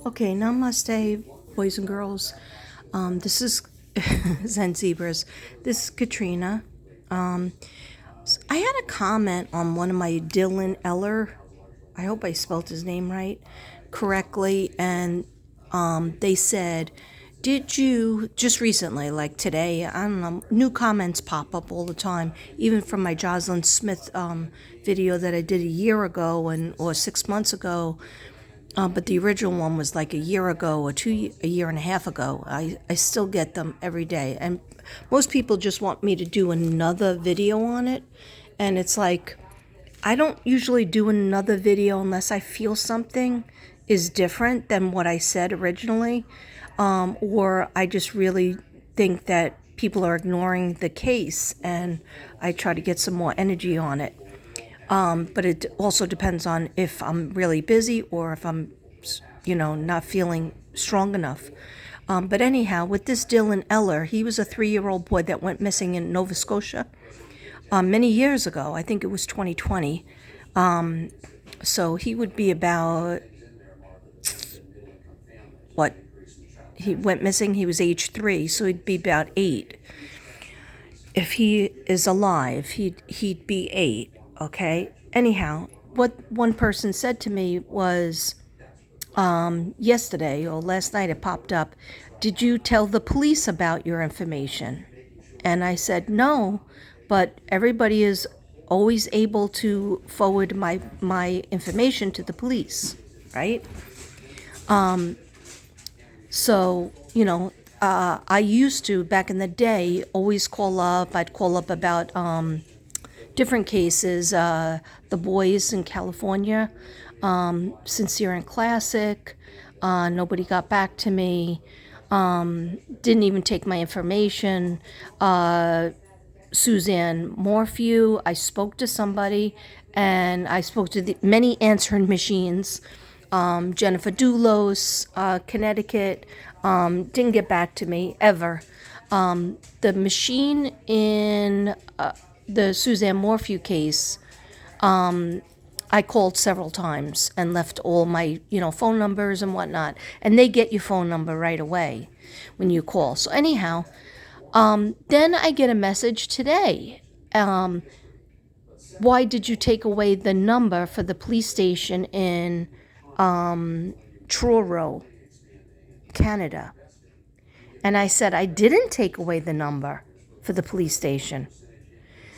Okay, namaste, boys and girls. This is Zen Zebras. This is Katrina. Um, I had a comment on one of my Dylan Ehler. I hope I spelled his name right, correctly, and they said, "Did you just recently, like today? I don't know. New comments pop up all the time, even from my Jocelyn Smith video that I did a year ago or 6 months ago." But the original one was like a year ago or a year and a half ago. I still get them every day. And most people just want me to do another video on it. And it's like, I don't usually do another video unless I feel something is different than what I said originally. Or I just really think that people are ignoring the case and I try to get some more energy on it. But it also depends on if I'm really busy or if I'm, not feeling strong enough. But anyhow, with this Dylan Eller, he was a 3-year-old boy that went missing in Nova Scotia many years ago. I think it was 2020. So he would be about, what? He went missing, he was age 3, so he'd be about 8. If he is alive, he'd be 8, okay? Anyhow, what one person said to me was yesterday or last night, it popped up, "Did you tell the police about your information?" And I said, "No, but everybody is always able to forward my information to the police, right?" So, I used to, back in the day, always call up. I'd call up about different cases. The boys in California, Sincere and Classic. Nobody got back to me. Didn't even take my information. Suzanne Morphew, I spoke to somebody, and I spoke to many answering machines. Jennifer Doulos, Connecticut, didn't get back to me ever. The machine in the Suzanne Morphew case, I called several times and left all my, phone numbers and whatnot, and they get your phone number right away when you call. So anyhow, then I get a message today. Why did you take away the number for the police station in Truro, Canada? And I said, I didn't take away the number for the police station.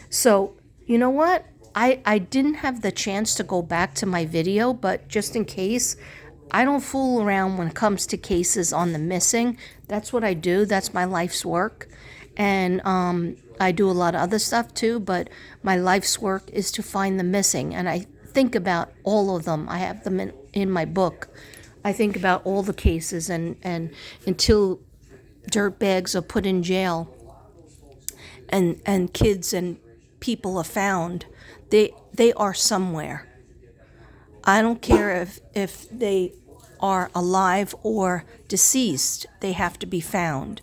So, you know what? I didn't have the chance to go back to my video, but just in case, I don't fool around when it comes to cases on the missing. That's what I do. That's my life's work. And I do a lot of other stuff too, but my life's work is to find the missing. And I think about all of them. I have them in my book. I think about all the cases, and until dirtbags are put in jail and kids and people are found, they are somewhere. I don't care if they are alive or deceased, they have to be found.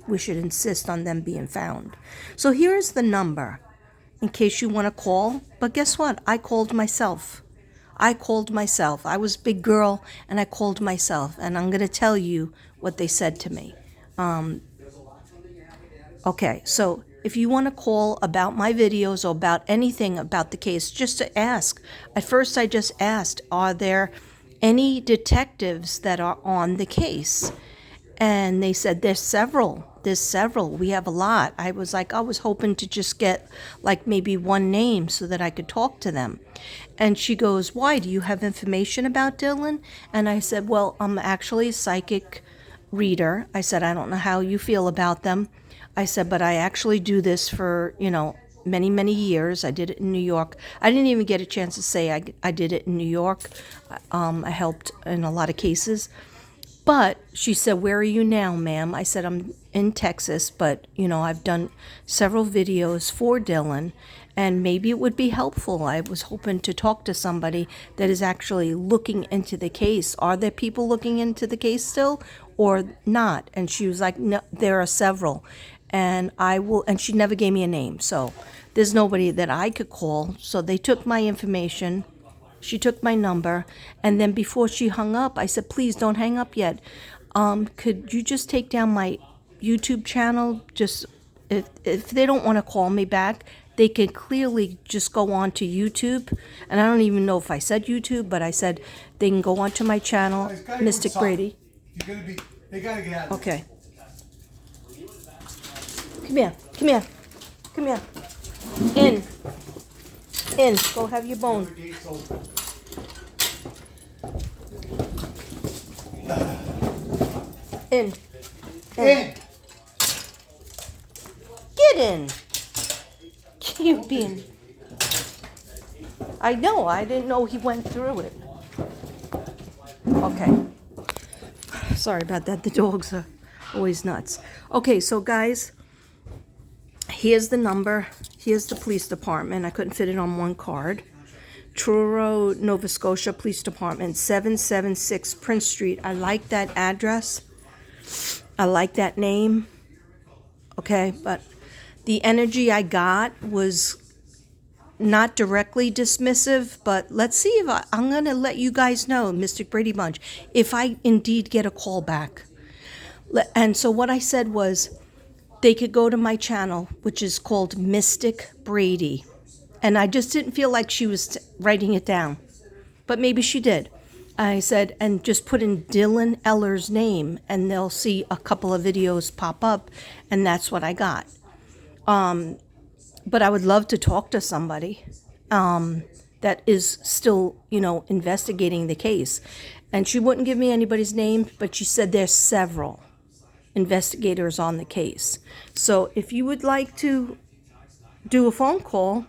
We should insist on them being found. So here's the number in case you want to call. But guess what? I called myself. I was a big girl and I called myself. And I'm going to tell you what they said to me. Okay, so if you want to call about my videos or about anything about the case, just to ask. At first, I just asked, are there any detectives that are on the case? And they said, there's several. We have a lot. I was hoping to just get like maybe one name so that I could talk to them. And she goes, why? Do you have information about Dylan? And I said, well, I'm actually a psychic reader. I said, I don't know how you feel about them. I said, but I actually do this for, many, many years. I did it in New York. I didn't even get a chance to say I did it in New York. I helped in a lot of cases. But she said, where are you now, ma'am? I said, I'm in Texas, but, I've done several videos for Dylan, and maybe it would be helpful. I was hoping to talk to somebody that is actually looking into the case. Are there people looking into the case still or not? And she was like, no, there are several. And she never gave me a name. So there's nobody that I could call. So they took my information. She took my number, and then before she hung up, I said, please don't hang up yet. Could you just take down my YouTube channel? Just if they don't want to call me back, they can clearly just go on to YouTube. And I don't even know if I said YouTube, but I said they can go on to my channel, Mystic Brady. They gotta get out of Okay. Come here. Come here. Come here. In. In. Go have your bone. In. In. Get in. You being. I know. I didn't know he went through it. Okay. Sorry about that. The dogs are always nuts. Okay, so guys, here's the number. Here's the police department. I couldn't fit it on one card. Truro, Nova Scotia Police Department, 776 Prince Street. I like that address. I like that name. Okay, but the energy I got was not directly dismissive, but let's see if I'm going to let you guys know, Mystic Brady Bunch, if I indeed get a call back. And so what I said was they could go to my channel, which is called Mystic Brady. And I just didn't feel like she was writing it down, but maybe she did. I said, and just put in Dylan Ehler's name, and they'll see a couple of videos pop up, and that's what I got. But I would love to talk to somebody that is still, investigating the case. And she wouldn't give me anybody's name, but she said there's several investigators on the case. So if you would like to do a phone call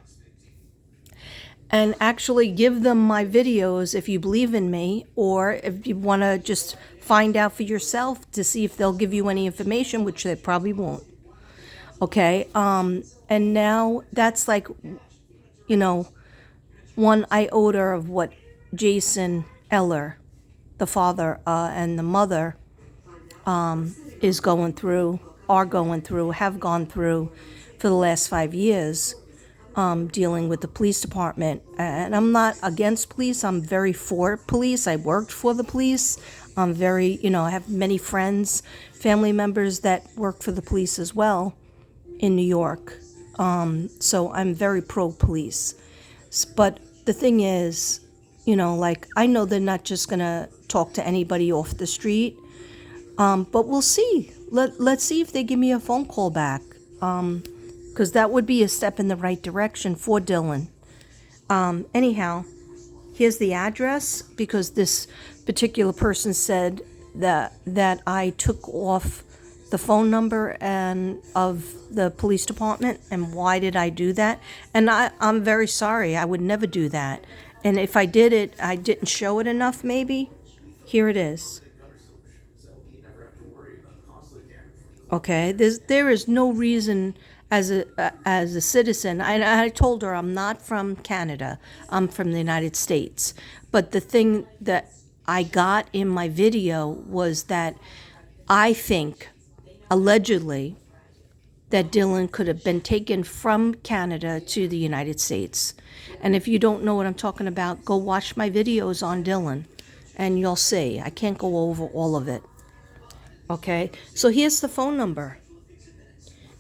and actually give them my videos if you believe in me, or if you want to just find out for yourself to see if they'll give you any information, which they probably won't. Okay, and now that's like, one iota of what Jason Ehler, the father and the mother, is going through, have gone through for the last 5 years, dealing with the police department. And I'm not against police. I'm very for police. I worked for the police. I'm very, I have many friends, family members that work for the police as well in New York. So I'm very pro-police. But the thing is, I know they're not just going to talk to anybody off the street. But we'll see. Let's see if they give me a phone call back. Because that would be a step in the right direction for Dylan. Anyhow, here's the address, because this particular person said that I took off the phone number and of the police department, and why did I do that? And I'm very sorry. I would never do that. And if I did it, I didn't show it enough maybe. Here it is. Okay, there is no reason as a citizen. I told her I'm not from Canada. I'm from the United States. But the thing that I got in my video was that I think, allegedly, that Dylan could have been taken from Canada to the United States. And if you don't know what I'm talking about, go watch my videos on Dylan, and you'll see. I can't go over all of it. Okay, so here's the phone number,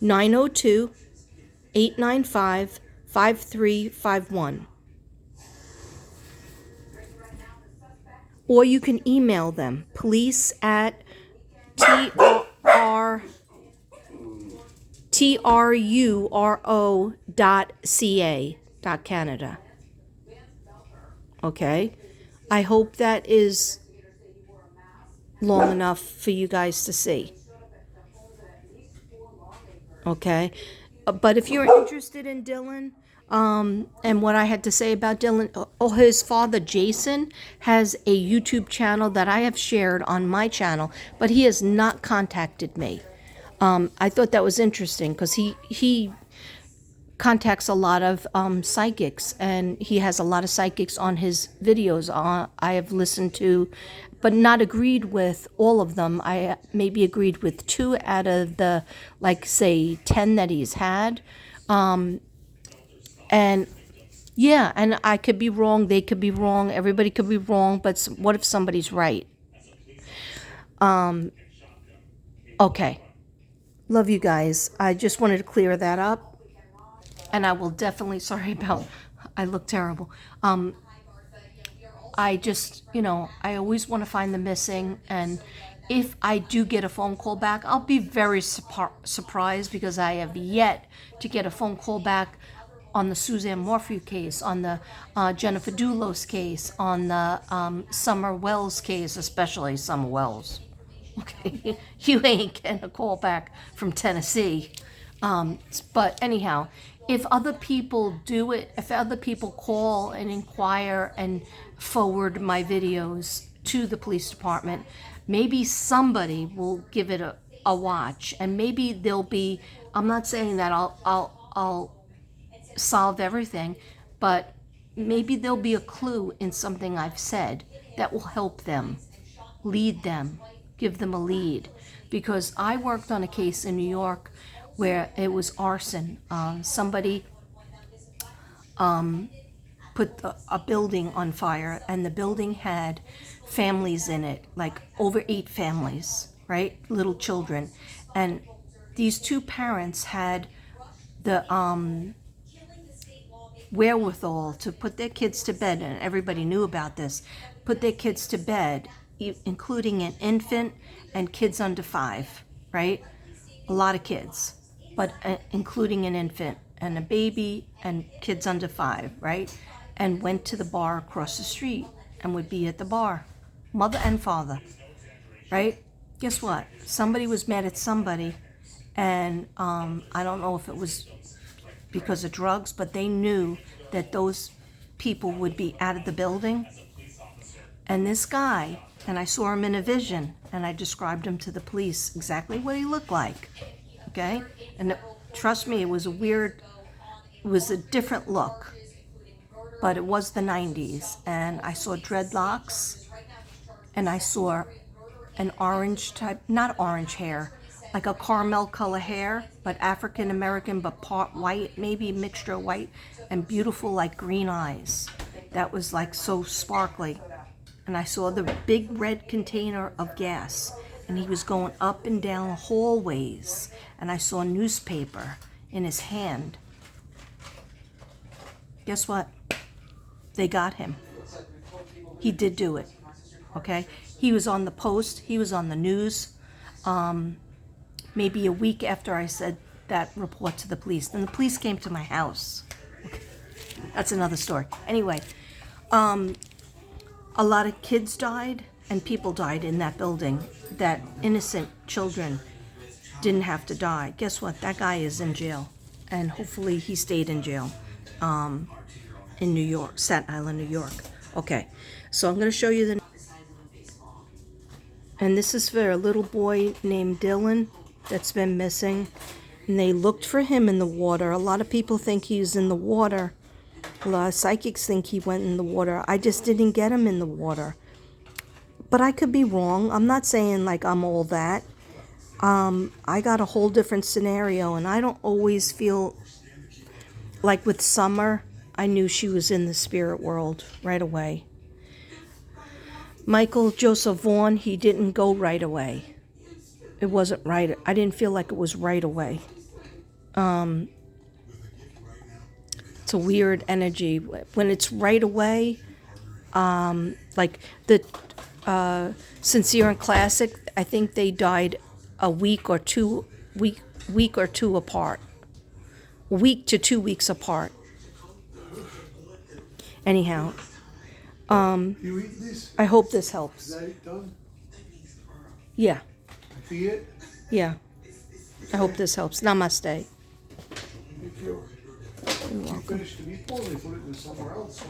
902-895-5351. Or you can email them, police@truro.ca.canada. Okay, I hope that is long enough for you guys to see. Okay, but if you're interested in Dylan, and what I had to say about Dylan, his father Jason has a YouTube channel that I have shared on my channel, but he has not contacted me. I thought that was interesting, because he contacts a lot of psychics, and he has a lot of psychics on his videos. I have listened to, but not agreed with all of them. I maybe agreed with 2 out of the, say, 10 that he's had. And Yeah, and I could be wrong, they could be wrong, everybody could be wrong, but what if somebody's right? Okay. Love you guys. I just wanted to clear that up. And I will definitely, sorry about, I look terrible. I just, I always want to find the missing. And if I do get a phone call back, I'll be very surprised because I have yet to get a phone call back on the Suzanne Morphew case, on the Jennifer Dulos case, on the Summer Wells case, especially Summer Wells. Okay, you ain't getting a call back from Tennessee. But anyhow, if other people do it, if other people call and inquire and forward my videos to the police department, maybe somebody will give it a watch, and maybe there'll be. I'm not saying that I'll solve everything, but maybe there'll be a clue in something I've said that will help them, lead them, give them a lead. Because I worked on a case in New York where it was arson. Somebody put a building on fire, and the building had families in it, like over 8 families, right? Little children. And these 2 parents had the wherewithal to put their kids to bed, and everybody knew about this, put their kids to bed, including an infant and kids under 5, right? A lot of kids, but including an infant and a baby and kids under 5, right? And went to the bar across the street and would be at the bar, mother and father, right? Guess what? Somebody was mad at somebody, and I don't know if it was because of drugs, but they knew that those people would be out of the building. And this guy, and I saw him in a vision, and I described him to the police exactly what he looked like, okay? And trust me, it was a different look, but it was the 90s, and I saw dreadlocks, and I saw an orange type, not orange hair, like a caramel color hair, but African American, but part white, maybe a mixture of white, and beautiful like green eyes. That was like so sparkly. And I saw the big red container of gas, and he was going up and down hallways, and I saw a newspaper in his hand. Guess what? They got him. He did do it, okay? He was on the Post, he was on the news, maybe a week after I said that report to the police. Then the police came to my house. Okay. That's another story. Anyway, a lot of kids died and people died in that building. That innocent children didn't have to die. Guess what? That guy is in jail. And hopefully he stayed in jail in New York, Staten Island, New York. Okay, so I'm going to show you the... And this is for a little boy named Dylan that's been missing. And they looked for him in the water. A lot of people think he's in the water. A lot of psychics think he went in the water. I just didn't get him in the water. But I could be wrong. I'm not saying like I'm all that. I got a whole different scenario, and I don't always feel like with Summer, I knew she was in the spirit world right away. Michael Joseph Vaughn, he didn't go right away. It wasn't right. I didn't feel like it was right away. It's a weird energy. When it's right away, like the Sincere and Classic, I think they died a week or two apart. A week to 2 weeks apart. Anyhow, You eat this? I hope this helps. Is that it done? Yeah, See it? yeah. I hope this helps. Namaste. Thank you. You finished the meatball, they put it in somewhere else.